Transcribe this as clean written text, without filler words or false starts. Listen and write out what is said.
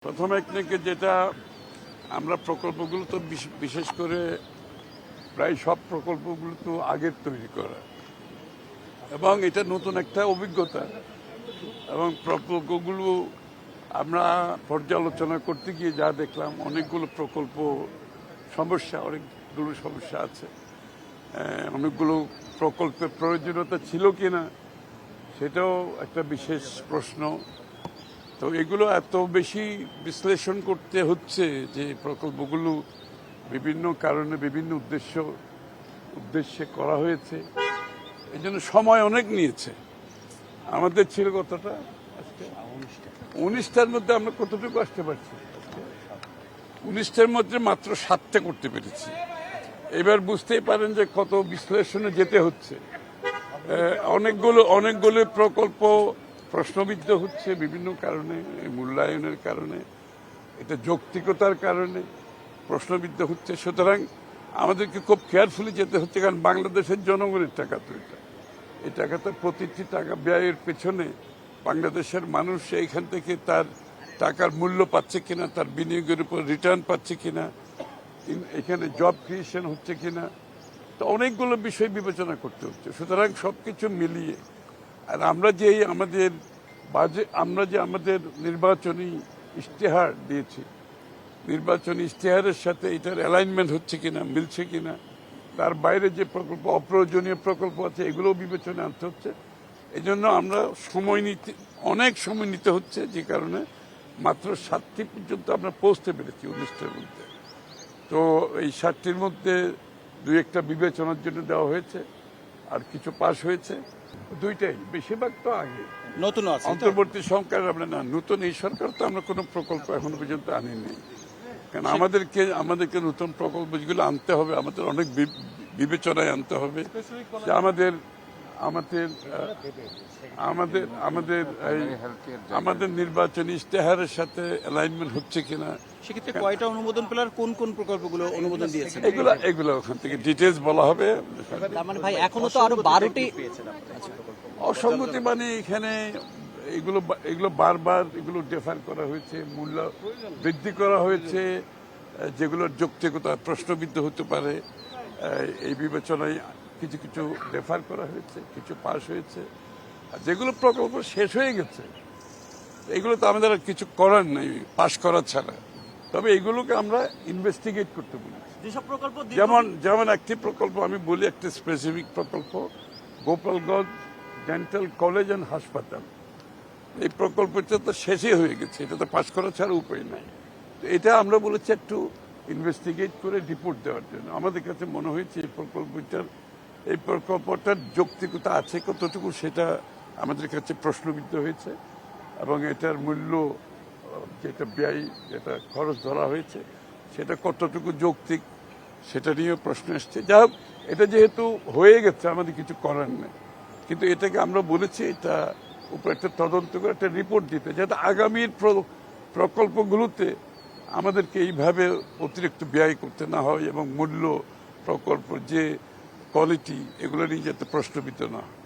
প্রথম একদিকে যেটা আমরা প্রকল্পগুলো তো বিশেষ করে প্রায় সব প্রকল্পগুলো তো আগের তৈরি করা এবং এটা নতুন একটা অভিজ্ঞতা এবং প্রকল্পগুলো আমরা পর্যালোচনা করতে গিয়ে যা দেখলাম অনেকগুলো সমস্যা আছে। অনেকগুলো প্রকল্পের প্রয়োজনীয়তা ছিল কিনা সেটাও একটা বিশেষ প্রশ্ন। তো এগুলো এত বেশি বিশ্লেষণ করতে হচ্ছে যে প্রকল্পগুলো বিভিন্ন কারণে বিভিন্ন উদ্দেশ্যে করা হয়েছে, এই জন্য সময় অনেক নিয়েছে। আমাদের ছিল কতটা 19টার মধ্যে আমরা কতটুকু আসতে পারছি? 19টার মধ্যে মাত্র 7টা করতে পেরেছি। এবার বুঝতেই পারেন যে কত বিশ্লেষণে যেতে হচ্ছে। অনেকগুলো প্রকল্প প্রশ্নবিদ্ধ হচ্ছে বিভিন্ন কারণে, মূল্যায়নের কারণে, এটা যৌক্তিকতার কারণে প্রশ্নবিদ্ধ হচ্ছে। সুতরাং আমাদেরকে খুব কেয়ারফুলি যেতে হচ্ছে, কারণ বাংলাদেশের জনগণের টাকা তো এই টাকাটা প্রতিটি টাকা ব্যয়ের পেছনে বাংলাদেশের মানুষ এইখান থেকে তার টাকার মূল্য পাচ্ছে কিনা, তার বিনিয়োগের উপর রিটার্ন পাচ্ছে কিনা, এখানে জব ক্রিয়েশন হচ্ছে কিনা, তো অনেকগুলো বিষয় বিবেচনা করতে হচ্ছে। সুতরাং সবকিছু মিলিয়ে আর আমরা যে আমাদের নির্বাচনী ইশতেহার দিয়েছি, নির্বাচনী ইশতেহারের সাথে এটার অ্যালাইনমেন্ট হচ্ছে কিনা, মিলছে কিনা, তার বাইরে যে প্রকল্প অপ্রয়োজনীয় প্রকল্প আছে এগুলোও বিবেচনা আনতে হচ্ছে। এই জন্য আমরা অনেক সময় নিতে হচ্ছে, যে কারণে মাত্র 7টি পর্যন্ত আমরা পৌঁছতে পেরেছি 19টার মধ্যে। তো এই 7টির মধ্যে 2-1টা বিবেচনার জন্য দেওয়া হয়েছে, আর কিছু পাশ হয়েছে। দুইটাই, বেশিরভাগ তো আগে নতুন অন্তর্বর্তী সরকার। আমরা না, নতুন এই সরকার তো আমরা কোনো প্রকল্প এখনো পর্যন্ত আনিনি, কারণ আমাদেরকে নতুন প্রকল্প যেগুলো আনতে হবে আমাদের অনেক বিবেচনায় আনতে হবে যে আমাদের নির্বাচনী ইশতেহারের সাথে অ্যালাইনমেন্ট হচ্ছে কিনা। সেক্ষেত্রে কয়টা অনুমোদন পেল আর কোন কোন প্রকল্পগুলো অনুমোদন দিয়েছে এগুলো ওখান থেকে ডিটেলস বলা হবে। মানে ভাই এখনো তো আরো 12টি অসঙ্গতি, মানে এখানে এগুলো বারবার এগুলো ডেফার করা হয়েছে, মূল্য বৃদ্ধি করা হয়েছে, যেগুলোর যৌক্তিকতা প্রশ্নবিদ্ধ হতে পারে। এই বিবেচনায় কিছু কিছু ডেফার করা হয়েছে, কিছু পাশ হয়েছে, আর যেগুলো প্রকল্প শেষ হয়ে গেছে এগুলো তো আমাদের আর কিছু করার নেই পাশ করা ছাড়া। তবে এগুলোকে আমরা ইনভেস্টিগেট করতে বলেছি। যেমন একটি প্রকল্প আমি বলি, একটি স্পেসিফিক প্রকল্প, গোপালগঞ্জ ডেন্টাল কলেজ অ্যান্ড হাসপাতাল। এই প্রকল্পটা তো শেষই হয়ে গেছে, এটা তো পাশ করা ছাড়া উপায় নাই। তো এটা আমরা বলেছি একটু ইনভেস্টিগেট করে রিপোর্ট দেওয়ার জন্য। আমাদের কাছে মনে হয়েছে এই প্রকল্পটার যৌক্তিকতা আছে কতটুকু, সেটা আমাদের কাছে প্রশ্নবিদ্ধ হয়েছে, এবং এটার মূল্য যেটা ব্যয়, যেটা খরচ ধরা হয়েছে সেটা কতটুকু যৌক্তিক সেটা নিয়েও প্রশ্ন এসছে। যাই হোক, এটা যেহেতু হয়ে গেছে আমাদের কিছু করার নেই, কিন্তু এটাকে আমরা বলেছি এটা উপর একটা তদন্ত করে একটা রিপোর্ট দিতে, যাতে আগামীর প্রকল্পগুলোতে আমাদেরকে এইভাবে অতিরিক্ত ব্যয় করতে না হয়, এবং মূল্য, প্রকল্প যে কোয়ালিটি, এগুলো নিয়ে যাতে প্রশ্নবিদ্ধ না হয়।